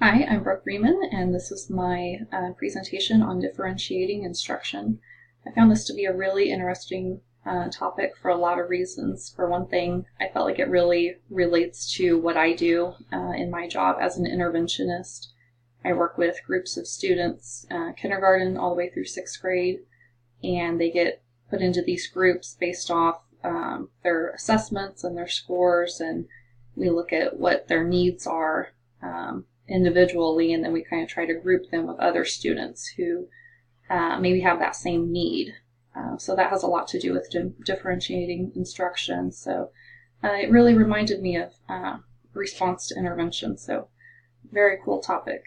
Hi, I'm Brooke Riemann, and this is my presentation on differentiating instruction. I found this to be a really interesting topic for a lot of reasons. For one thing, I felt like it really relates to what I do in my job as an interventionist. I work with groups of students, kindergarten all the way through 6th grade, and they get put into these groups based off their assessments and their scores, and we look at what their needs are individually, and then we kind of try to group them with other students who maybe have that same need. So that has a lot to do with differentiating instruction. So it really reminded me of response to intervention. So very cool topic.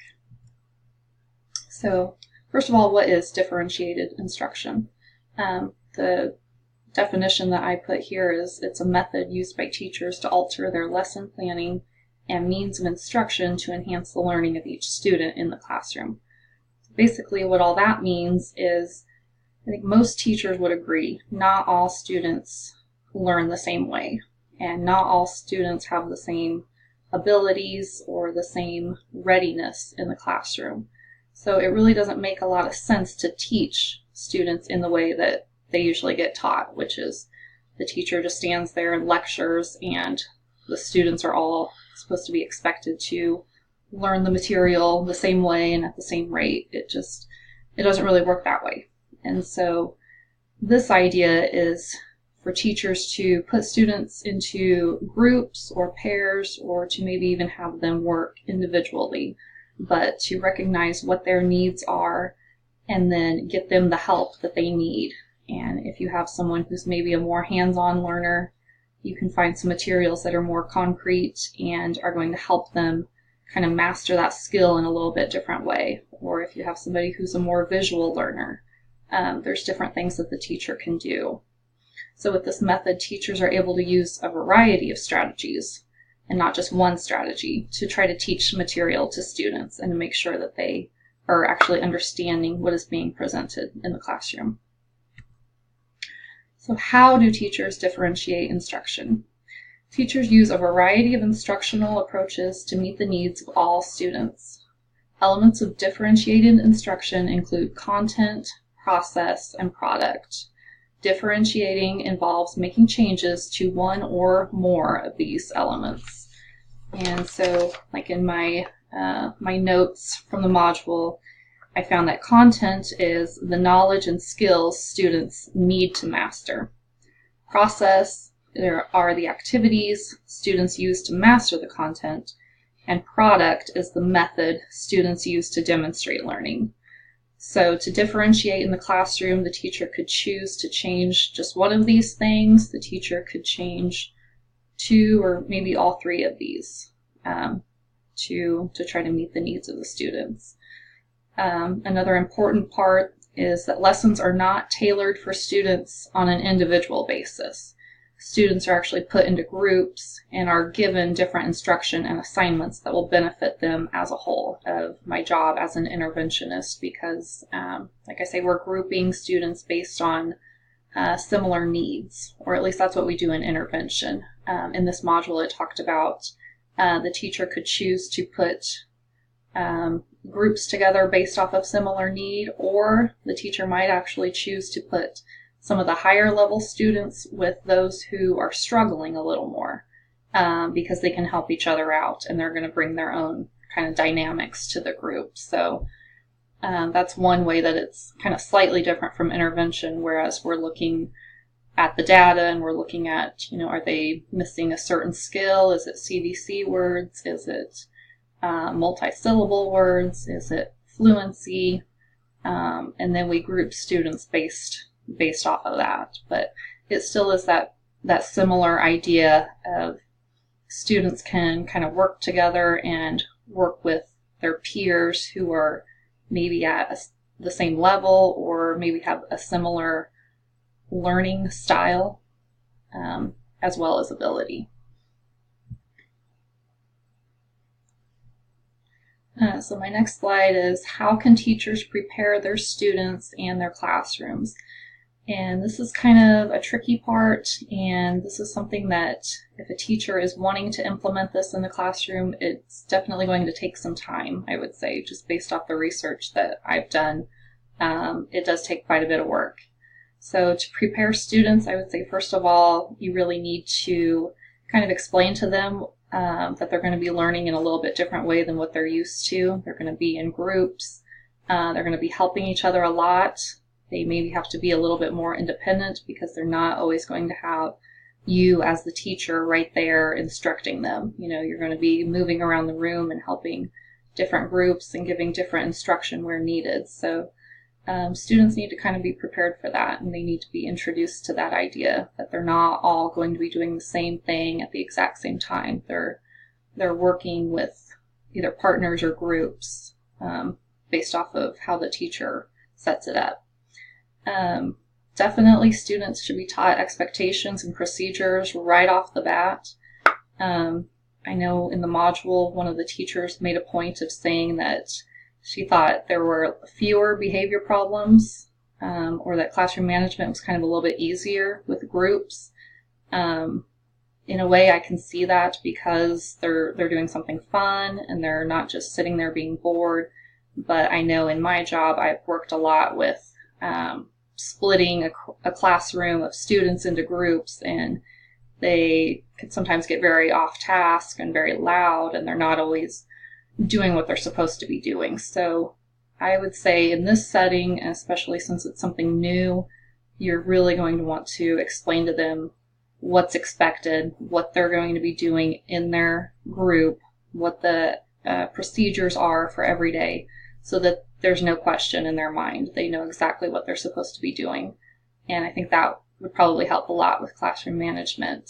So first of all, what is differentiated instruction? The definition that I put here is it's a method used by teachers to alter their lesson planning and means of instruction to enhance the learning of each student in the classroom. Basically, what all that means is, I think most teachers would agree, not all students learn the same way, and not all students have the same abilities or the same readiness in the classroom. So it really doesn't make a lot of sense to teach students in the way that they usually get taught, which is the teacher just stands there and lectures, and the students are all supposed to be expected to learn the material the same way and at the same rate. It doesn't really work that way. And so this idea is for teachers to put students into groups or pairs, or to maybe even have them work individually, but to recognize what their needs are and then get them the help that they need. And if you have someone who's maybe a more hands-on learner, you can find some materials that are more concrete and are going to help them kind of master that skill in a little bit different way. Or if you have somebody who's a more visual learner, there's different things that the teacher can do. So with this method, teachers are able to use a variety of strategies and not just one strategy to try to teach material to students and to make sure that they are actually understanding what is being presented in the classroom. So how do teachers differentiate instruction? Teachers use a variety of instructional approaches to meet the needs of all students. Elements of differentiated instruction include content, process, and product. Differentiating involves making changes to one or more of these elements. And so, like in my notes from the module, I found that content is the knowledge and skills students need to master. Process, there are the activities students use to master the content, and product is the method students use to demonstrate learning. So to differentiate in the classroom, the teacher could choose to change just one of these things. The teacher could change two or maybe all three of these to try to meet the needs of the students. Another important part is that lessons are not tailored for students on an individual basis. Students are actually put into groups and are given different instruction and assignments that will benefit them as a whole of my job as an interventionist, because, like I say, we're grouping students based on similar needs, or at least that's what we do in intervention. In this module, it talked about the teacher could choose to put groups together based off of similar need, or the teacher might actually choose to put some of the higher level students with those who are struggling a little more, because they can help each other out and they're going to bring their own kind of dynamics to the group. So that's one way that it's kind of slightly different from intervention, whereas we're looking at the data and we're looking at, are they missing a certain skill? Is it CVC words? Is it multi-syllable words? Is it fluency? And then we group students based off of that. But it still is that similar idea of students can kind of work together and work with their peers who are maybe at the same level or maybe have a similar learning style, as well as ability. So my next slide is, how can teachers prepare their students and their classrooms? And this is kind of a tricky part, and this is something that if a teacher is wanting to implement this in the classroom, it's definitely going to take some time, I would say, just based off the research that I've done. It does take quite a bit of work. So to prepare students, I would say, first of all, you really need to kind of explain to them that they're going to be learning in a little bit different way than what they're used to. They're going to be in groups. They're going to be helping each other a lot. They maybe have to be a little bit more independent because they're not always going to have you as the teacher right there instructing them. You know, you're going to be moving around the room and helping different groups and giving different instruction where needed. So students need to kind of be prepared for that, and they need to be introduced to that idea that they're not all going to be doing the same thing at the exact same time. They're working with either partners or groups based off of how the teacher sets it up. Definitely students should be taught expectations and procedures right off the bat. I know in the module, one of the teachers made a point of saying that she thought there were fewer behavior problems, or that classroom management was kind of a little bit easier with groups. In a way, I can see that because they're doing something fun and they're not just sitting there being bored. But I know in my job, I've worked a lot with splitting a classroom of students into groups, and they can sometimes get very off task and very loud, and they're not always doing what they're supposed to be doing. So I would say in this setting, especially since it's something new, you're really going to want to explain to them what's expected, what they're going to be doing in their group, what the procedures are for every day, so that there's no question in their mind. They know exactly what they're supposed to be doing. And I think that would probably help a lot with classroom management.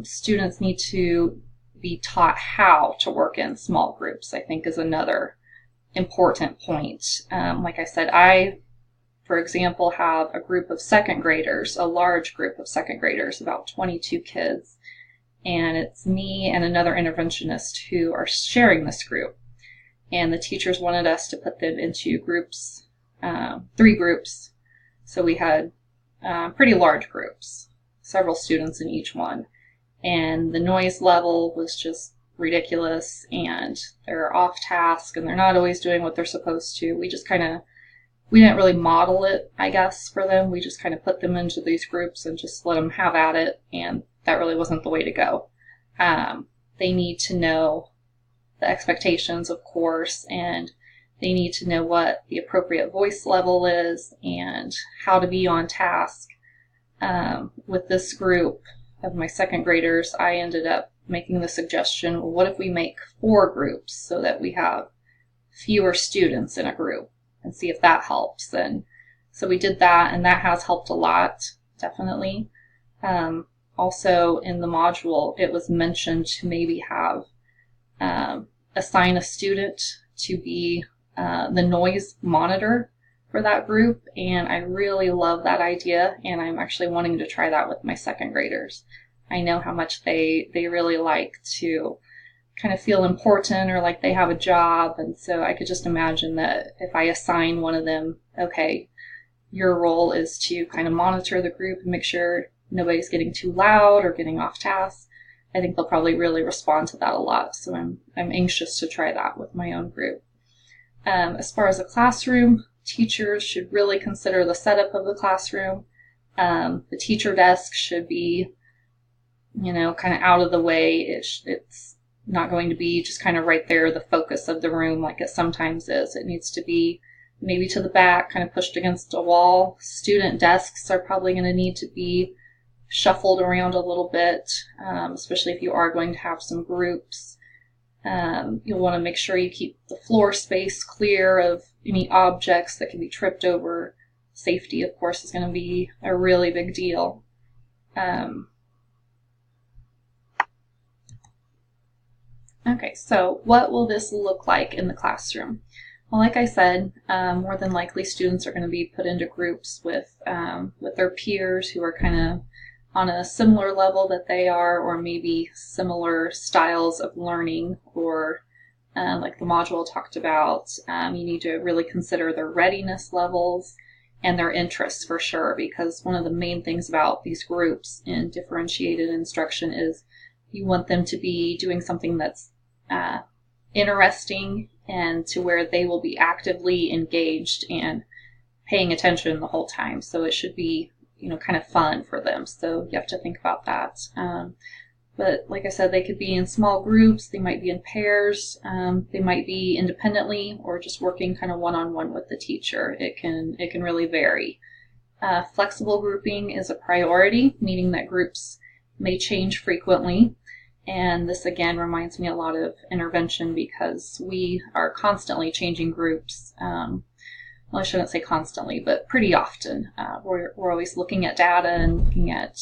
Students need to be taught how to work in small groups, I think, is another important point. Like I said, I, for example, have a group of second graders, a large group of second graders, about 22 kids. And it's me and another interventionist who are sharing this group. And the teachers wanted us to put them into groups, 3 groups. So we had pretty large groups, several students in each one. And the noise level was just ridiculous, and they're off task, and they're not always doing what they're supposed to. We didn't really model it, I guess, for them. We just kind of put them into these groups and just let them have at it, and that really wasn't the way to go. They need to know the expectations, of course, and they need to know what the appropriate voice level is and how to be on task. With this group of my second graders, I ended up making the suggestion, well, what if we make 4 groups so that we have fewer students in a group, and see if that helps. And so we did that, and that has helped a lot, definitely. Also in the module, it was mentioned to maybe have assign a student to be the noise monitor for that group, and I really love that idea, and I'm actually wanting to try that with my second graders. I know how much they really like to kind of feel important or like they have a job, and so I could just imagine that if I assign one of them, okay, your role is to kind of monitor the group and make sure nobody's getting too loud or getting off task, I think they'll probably really respond to that a lot. So I'm anxious to try that with my own group. As far as the classroom, teachers should really consider the setup of the classroom. The teacher desk should be, kind of out of the way. It's not going to be just kind of right there, the focus of the room like it sometimes is. It needs to be maybe to the back, kind of pushed against a wall. Student desks are probably going to need to be shuffled around a little bit, especially if you are going to have some groups. You'll want to make sure you keep the floor space clear of any objects that can be tripped over. Safety, of course, is going to be a really big deal. Okay, so what will this look like in the classroom? Well, like I said, more than likely students are going to be put into groups with their peers who are kind of on a similar level that they are, or maybe similar styles of learning, or like the module talked about, you need to really consider their readiness levels and their interests for sure, because one of the main things about these groups in differentiated instruction is you want them to be doing something that's interesting and to where they will be actively engaged and paying attention the whole time. So it should be, kind of fun for them. So you have to think about that. But like I said, they could be in small groups, they might be in pairs, they might be independently or just working kind of one-on-one with the teacher. It can really vary. Flexible grouping is a priority, meaning that groups may change frequently. And this again reminds me a lot of intervention, because we are constantly changing groups. Well, I shouldn't say constantly, but pretty often. We're always looking at data and looking at,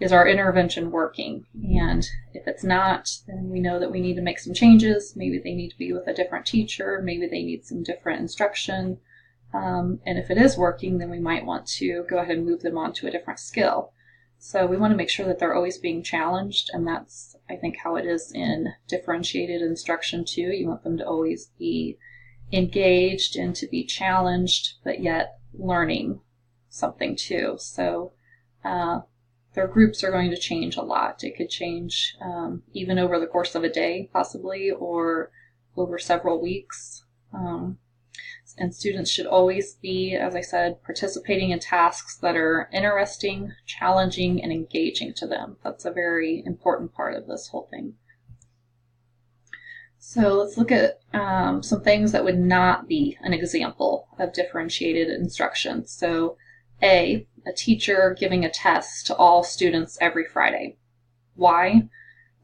is our intervention working? And if it's not, then we know that we need to make some changes. Maybe they need to be with a different teacher. Maybe they need some different instruction. And if it is working, then we might want to go ahead and move them on to a different skill. So we want to make sure that they're always being challenged, and that's, I think, how it is in differentiated instruction too. You want them to always be engaged and to be challenged, but yet learning something too. So their groups are going to change a lot. It could change even over the course of a day, possibly, or over several weeks. And students should always be, as I said, participating in tasks that are interesting, challenging, and engaging to them. That's a very important part of this whole thing. So let's look at some things that would not be an example of differentiated instruction. So A, a teacher giving a test to all students every Friday. Why?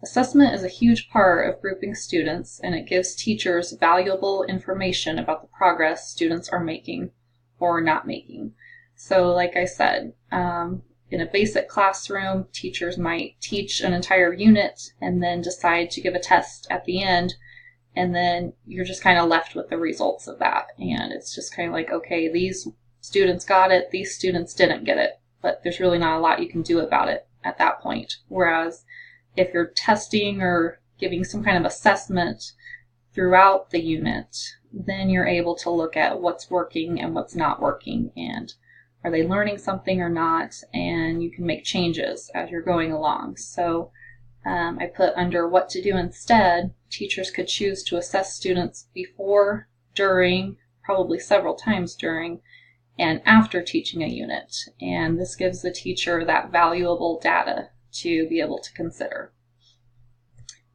Assessment is a huge part of grouping students, and it gives teachers valuable information about the progress students are making or not making. So like I said, in a basic classroom, teachers might teach an entire unit and then decide to give a test at the end, and then you're just kind of left with the results of that. And it's just kind of like, okay, these students got it, these students didn't get it, but there's really not a lot you can do about it at that point. Whereas if you're testing or giving some kind of assessment throughout the unit, then you're able to look at what's working and what's not working, and are they learning something or not, and you can make changes as you're going along. So I put under what to do instead, teachers could choose to assess students before, during, probably several times during, and after teaching a unit. And this gives the teacher that valuable data to be able to consider.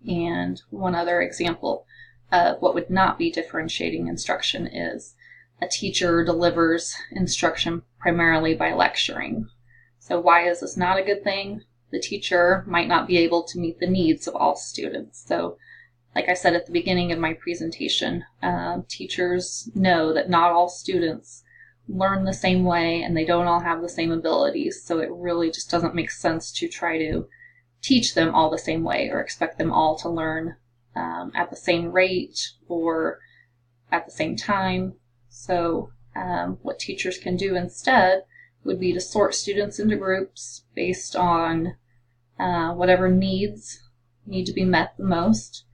And one other example of what would not be differentiating instruction is a teacher delivers instruction primarily by lecturing. So why is this not a good thing? The teacher might not be able to meet the needs of all students. So like I said at the beginning of my presentation, teachers know that not all students learn the same way and they don't all have the same abilities. So it really just doesn't make sense to try to teach them all the same way or expect them all to learn at the same rate or at the same time. So what teachers can do instead would be to sort students into groups based on whatever needs need to be met the most.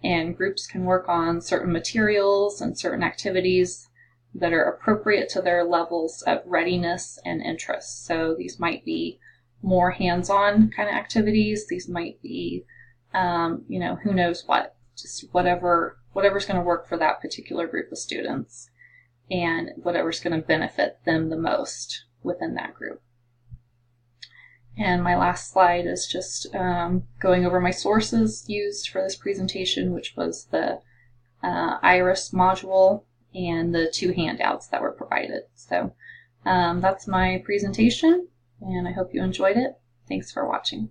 And groups can work on certain materials and certain activities that are appropriate to their levels of readiness and interest. So these might be more hands-on kind of activities. These might be, who knows what, just whatever's going to work for that particular group of students and whatever's going to benefit them the most within that group. And my last slide is just going over my sources used for this presentation, which was the IRIS module and the 2 handouts that were provided. So that's my presentation, and I hope you enjoyed it. Thanks for watching.